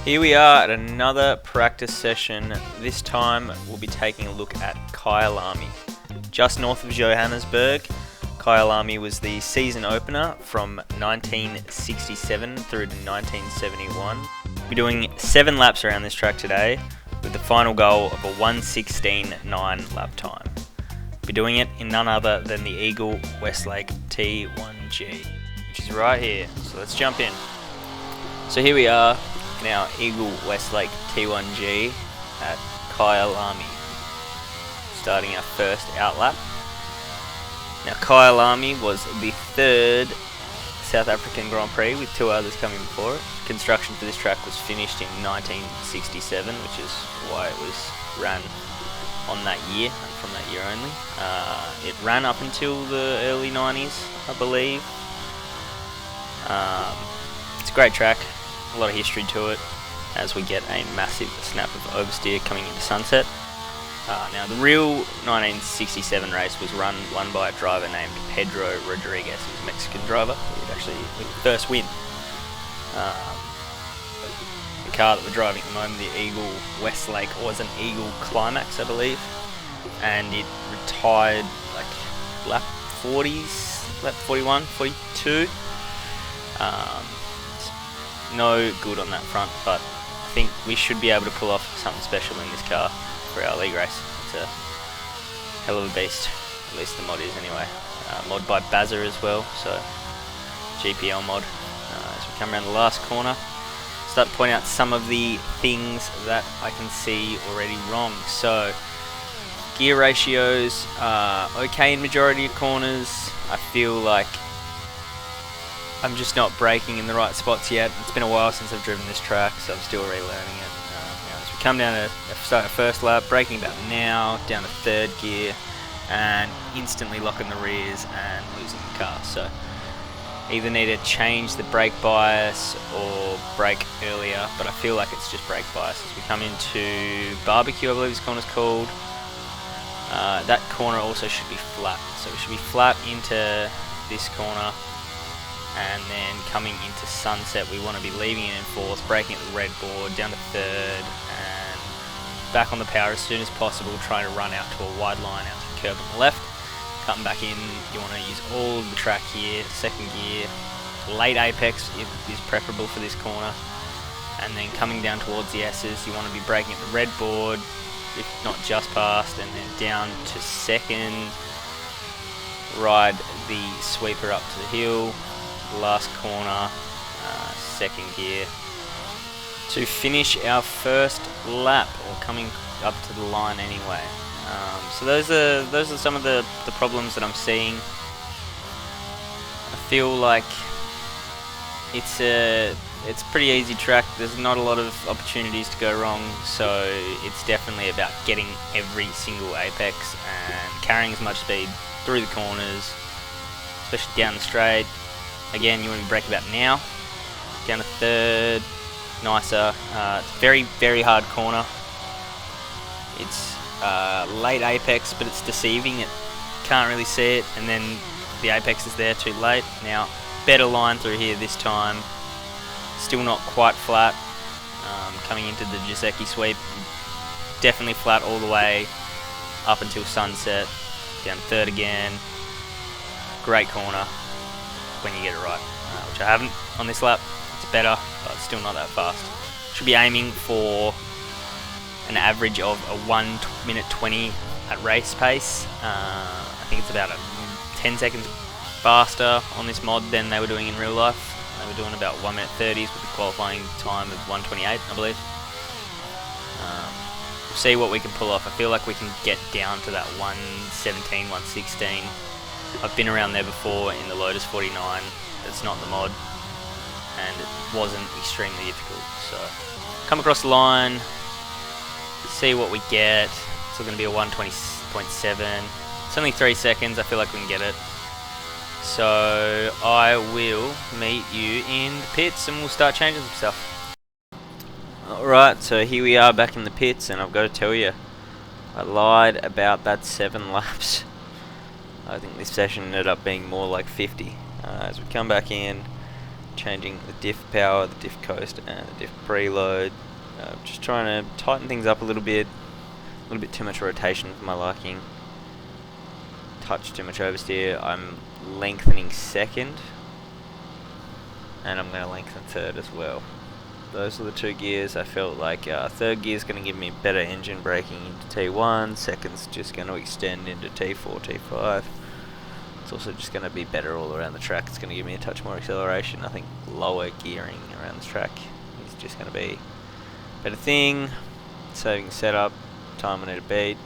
Here we are at another practice session. This time we'll be taking a look at Kyalami. Just north of Johannesburg, Kyalami was the season opener from 1967 through to 1971. We'll be doing 7 laps around this track today with the final goal of a 1:16.9 lap time. We'll be doing it in none other than the Eagle Westlake T1G, which is right here. So let's jump in. So here we are in our Eagle Westlake T1G at Kyalami, starting our first out lap. Now Kyalami was the 3rd South African Grand Prix with 2 others coming before it. Construction for this track was finished in 1967, which is why it was ran on that year and from that year only. It ran up until the early 90s, I believe. It's a great track. A lot of history to it, as we get a massive snap of oversteer coming into sunset. Now the real 1967 race was won by a driver named Pedro Rodriguez. He was a Mexican driver. He'd actually win the first win. The car that we're driving at the moment, the Eagle Westlake, was an Eagle Climax, I believe, and it retired like lap 40s, lap 41, 42. No good on that front, but I think we should be able to pull off something special in this car for our league race. It's a hell of a beast, at least the mod is anyway. Mod by Bazza as well, so GPL mod. As we come around the last corner, start to point out some of the things that I can see already wrong. So gear ratios are okay in majority of corners. I feel like I'm just not braking in the right spots yet. It's been a while since I've driven this track, so I'm still relearning it. As we come down to start our first lap, braking about now, down to 3rd gear, and instantly locking the rears and losing the car. So either need to change the brake bias or brake earlier, but I feel like it's just brake bias. As we come into Barbecue, I believe this corner's called, that corner also should be flat. So we should be flat into this corner. And then coming into Sunset, we want to be leaving it in 4th, braking at the red board, down to 3rd, and back on the power as soon as possible, trying to run out to a wide line out to the curb on the left. Cutting back in, you want to use all of the track here, 2nd gear. Late apex is preferable for this corner. And then coming down towards the S's, you want to be braking at the red board, if not just past, and then down to 2nd. Ride the sweeper up to the hill. Last corner, 2nd gear, to finish our first lap, or coming up to the line anyway. So those are some of the problems that I'm seeing. I feel like it's a pretty easy track. There's not a lot of opportunities to go wrong, so it's definitely about getting every single apex and carrying as much speed through the corners, especially down the straight. Again, you want to brake about now, down to 3rd, nicer. It's very, very hard corner. It's late apex, but it's deceiving. It can't really see it, and then the apex is there too late. Now, better line through here this time. Still not quite flat. Coming into the Giuseppe sweep, definitely flat all the way up until Sunset. Down to 3rd again. Great corner when you get it right, which I haven't on this lap. It's better, but still not that fast. Should be aiming for an average of a 1 minute 20 at race pace. I think it's about 10 seconds faster on this mod than they were doing in real life. They were doing about 1 minute 30s with the qualifying time of 1:28, I believe. We'll see what we can pull off. I feel like we can get down to that 1:17, 1:16. I've been around there before in the Lotus 49. It's not the mod, and it wasn't extremely difficult. So come across the line, see what we get. It's going to be a 1:20.7. It's only 3 seconds. I feel like we can get it. So I will meet you in the pits, and we'll start changing some stuff. Alright, so here we are back in the pits, and I've got to tell you, I lied about that 7 laps. I think this session ended up being more like 50. As we come back in, changing the diff power, the diff coast, and the diff preload. Just trying to tighten things up a little bit too much rotation for my liking. Touch too much oversteer. I'm lengthening second, and I'm going to lengthen third as well. Those are the two gears. I felt like third gear is going to give me better engine braking into T1, second's just going to extend into T4, T5. It's also just going to be better all around the track. It's going to give me a touch more acceleration. I think lower gearing around the track is just going to be a better thing. Saving setup, time I need to beat.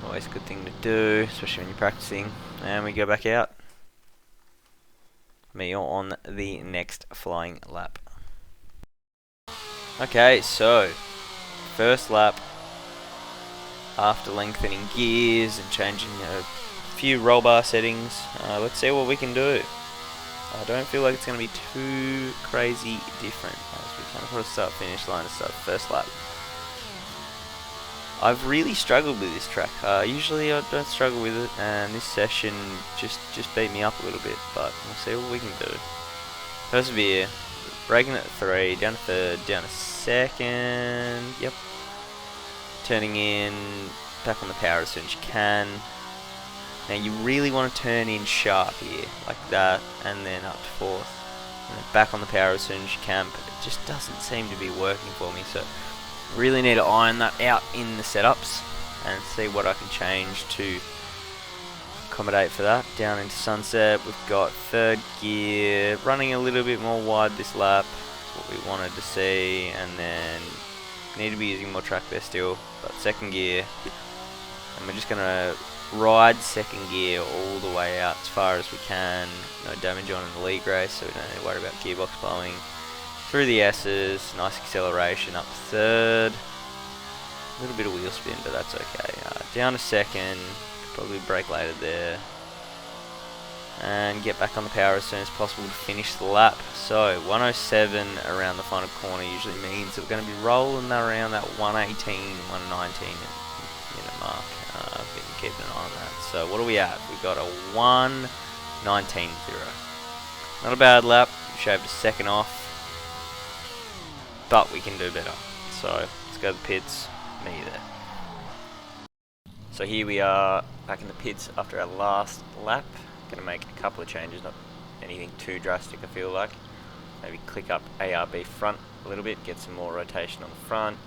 Always a good thing to do, especially when you're practicing. And we go back out. Meet you on the next flying lap. Okay, so first lap, after lengthening gears and changing a few roll bar settings, let's see what we can do. I don't feel like it's going to be too crazy different as we kind of put a start finish line to start the first lap. I've really struggled with this track. Usually I don't struggle with it, and this session just beat me up a little bit, but we'll see what we can do. Persevere. Braking at 3, down to third, down to second, yep. Turning in, back on the power as soon as you can. Now you really want to turn in sharp here, like that, and then up to fourth. And then back on the power as soon as you can, but it just doesn't seem to be working for me, so really need to iron that out in the setups and see what I can change to accommodate for that. Down into sunset, we've got third gear running a little bit more wide this lap. That's what we wanted to see, and then need to be using more track there still, but second gear, and we're just going to ride second gear all the way out as far as we can. No damage on in the league race, so we don't need to worry about gearbox blowing. Through the S's, nice acceleration up to third. A little bit of wheel spin, but that's okay. Down to second, probably brake later there. And get back on the power as soon as possible to finish the lap. So 107 around the final corner usually means that we're going to be rolling around that 118, 119 minute mark. I've been keeping an eye on that. So what are we at? We've got a 1:19.0. Not a bad lap. We shaved a second off. But we can do better. So let's go to the pits. Meet you there. So here we are back in the pits after our last lap. Going to make a couple of changes, not anything too drastic I feel like. Maybe click up ARB front a little bit, get some more rotation on the front.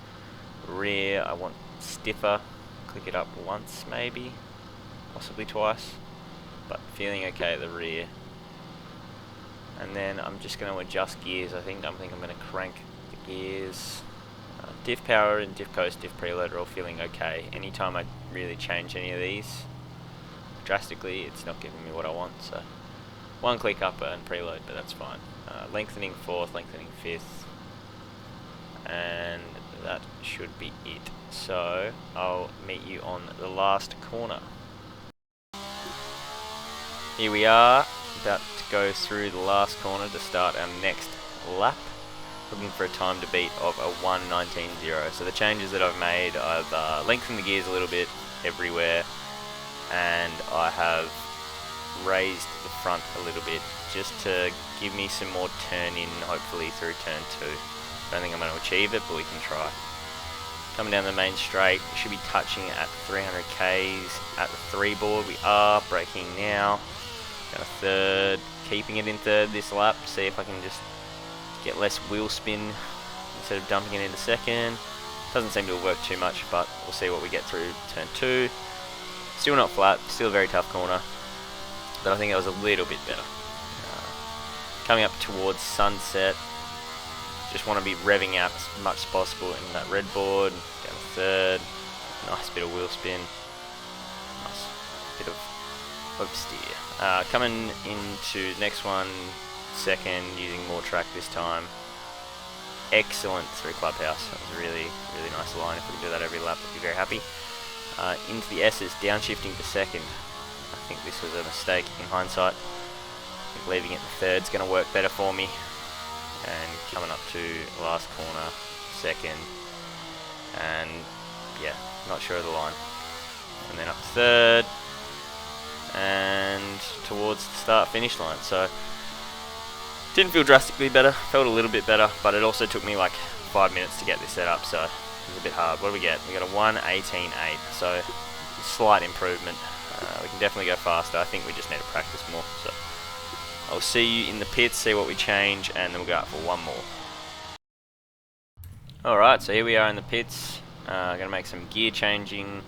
Rear, I want stiffer. Click it up once maybe, possibly twice. But feeling okay at the rear. And then I'm just going to adjust gears. I think I'm going to crank the gears. Diff power and diff coast, diff preload are all feeling okay. Anytime I really change any of these drastically, it's not giving me what I want. So one click up and preload, but that's fine. Lengthening fourth, lengthening fifth, and that should be it. So I'll meet you on the last corner. Here we are, about to go through the last corner to start our next lap. Looking for a time to beat of a 1:19.0. So the changes that I've made, I've lengthened the gears a little bit everywhere, and I have raised the front a little bit just to give me some more turn in, hopefully through turn 2. Don't think I'm going to achieve it, but we can try. Coming down the main straight, we should be touching at 300 Ks at the 3 board. We are braking now. Down to third, keeping it in third this lap. See if I can just get less wheel spin instead of dumping it into second. Doesn't seem to have worked too much, but we'll see what we get through turn 2. Still not flat, still a very tough corner, but I think that was a little bit better. Coming up towards sunset, just want to be revving out as much as possible in that red board. Down to third, nice bit of wheel spin, nice bit of oversteer. Coming into the next one, second, using more track this time. Excellent through clubhouse. That was a really nice line. If we can do that every lap, I'd be very happy. Into the S's, downshifting to second. I think this was a mistake in hindsight. I think leaving it in third is going to work better for me. And coming up to last corner, second. And yeah, not sure of the line. And then up to third. And towards the start finish line. So Didn't feel drastically better, felt a little bit better, but it also took me like 5 minutes to get this set up, so it was a bit hard. What do we get? We got a 1:18.8, so slight improvement. We can definitely go faster. I think we just need to practice more. So I'll see you in the pits, see what we change, and then we'll go out for one more. Alright, so here we are in the pits. Going to make some gear changing,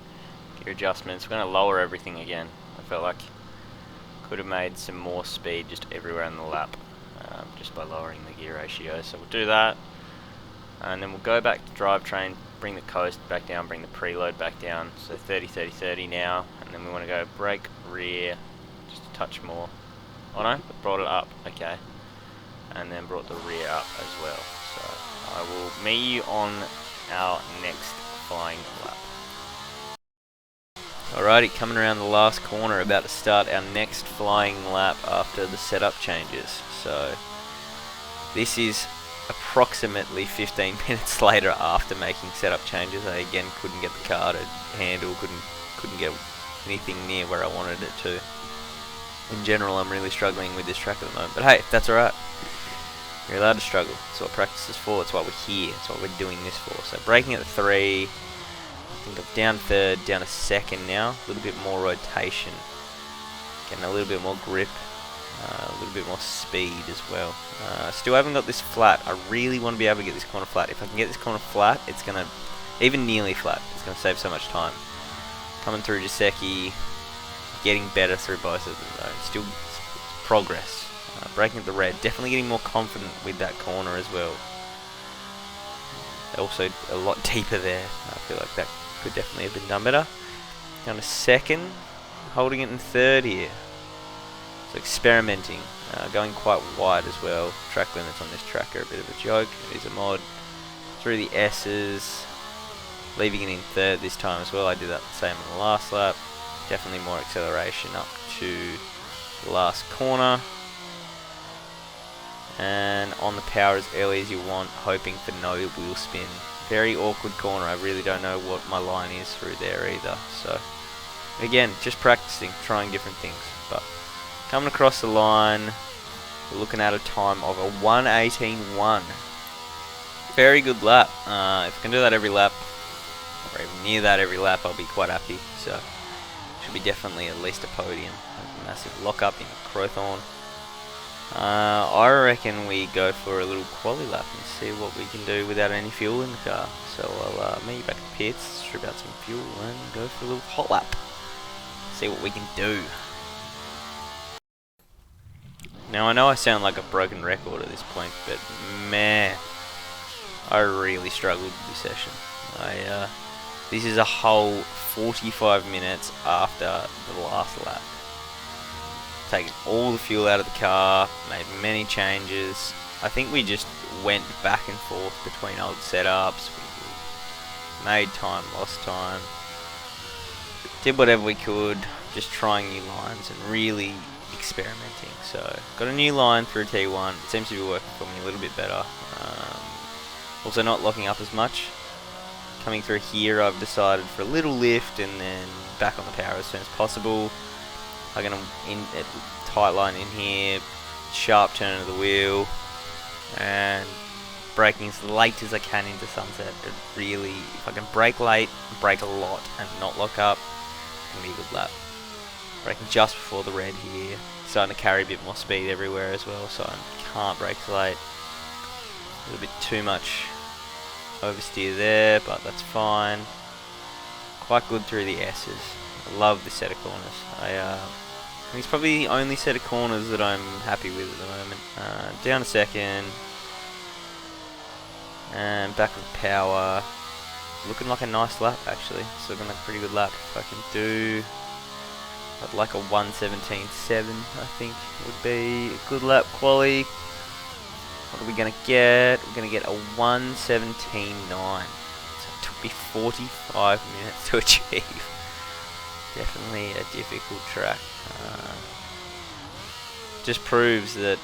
gear adjustments. We're going to lower everything again. I felt like could have made some more speed just everywhere in the lap, just by lowering the gear ratio. So we'll do that, and then we'll go back to drivetrain, bring the coast back down, bring the preload back down. So 30, 30, 30 now, and then we want to go brake, rear, just a touch more. Oh no, brought it up, okay. And then brought the rear up as well. So I will meet you on our next flying lap. Alrighty, coming around the last corner, about to start our next flying lap after the setup changes. So this is approximately 15 minutes later after making setup changes. I again couldn't get the car to handle, couldn't get anything near where I wanted it to. In general, I'm really struggling with this track at the moment, but hey, that's alright. You're allowed to struggle. That's what practice is for. It's what we're here. It's what we're doing this for. So braking at the 3. I think I'm down third, down a second now. A little bit more rotation. Getting a little bit more grip. A little bit more speed as well. Still haven't got this flat. I really want to be able to get this corner flat. If I can get this corner flat, it's going to, even nearly flat, it's going to save so much time. Coming through Giuseppe, getting better through both of them though. Still progress. Braking at the red, definitely getting more confident with that corner as well. Also a lot deeper there. I feel like that could definitely have been done better. Down to second, holding it in third here. So experimenting, going quite wide as well. Track limits on this track are a bit of a joke. It is a mod. Through the S's, leaving it in third this time as well. I did that the same on the last lap. Definitely more acceleration up to the last corner. And on the power as early as you want, hoping for no wheel spin. Very awkward corner. I really don't know what my line is through there either. So again, just practicing, trying different things. But coming across the line, we're looking at a time of a 1:18.1. Very good lap. If I can do that every lap, or even near that every lap, I'll be quite happy. So should be definitely at least a podium. A massive lock up in Crowthorne. I reckon we go for a little quali lap and see what we can do without any fuel in the car. So I'll meet you back at the pits, strip out some fuel and go for a little hot lap. See what we can do. Now I know I sound like a broken record at this point, but man, I really struggled with this session. This is a whole 45 minutes after the last lap. Taken all the fuel out of the car, made many changes. I think we just went back and forth between old setups. We made time, lost time. Did whatever we could, just trying new lines and really experimenting. So got a new line through T1. It seems to be working for me a little bit better. Also not locking up as much. Coming through here, I've decided for a little lift and then back on the power as soon as possible. I'm going to in a tight line in here, sharp turn of the wheel, and braking as late as I can into sunset. It really, if I can brake late, brake a lot, and not lock up, it's going to be a good lap. Braking just before the red here, starting to carry a bit more speed everywhere as well, so I can't brake late. A little bit too much oversteer there, but that's fine. Quite good through the S's. I love this set of corners. I think it's probably the only set of corners that I'm happy with at the moment. Down a second, and back with power. Looking like a nice lap actually. It's looking like a pretty good lap. If I can do, I'd like a 1:17.7. I think would be a good lap quali. What are we gonna get? We're gonna get a 1:17.9. So it took me 45 minutes to achieve. Definitely a difficult track. Just proves that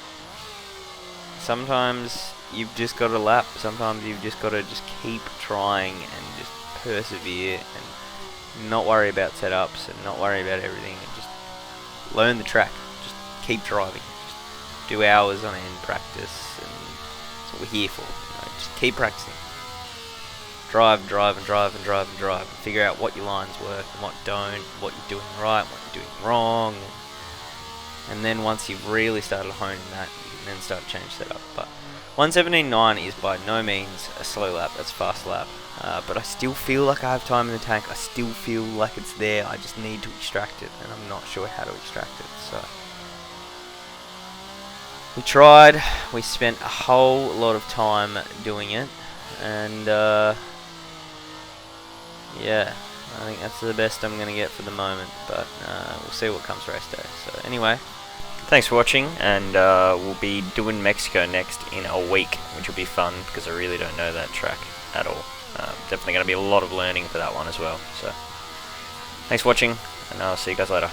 sometimes you've just got to lap. Sometimes you've just got to just keep trying and just persevere and not worry about setups and not worry about everything and just learn the track. Just keep driving. Just do hours on end practice, and that's what we're here for. Just keep practicing. Drive, and figure out what your lines work and what don't, what you're doing right, what you're doing wrong, and then once you've really started honing that, you can then start to change setup. But 1:17.9 is by no means a slow lap, that's a fast lap. But I still feel like I have time in the tank. I still feel like it's there. I just need to extract it, and I'm not sure how to extract it. So we tried. We spent a whole lot of time doing it, and yeah, I think that's the best I'm going to get for the moment. But we'll see what comes race day. So anyway, thanks for watching, and we'll be doing Mexico next in a week, which will be fun because I really don't know that track at all. Definitely going to be a lot of learning for that one as well. So thanks for watching, and I'll see you guys later.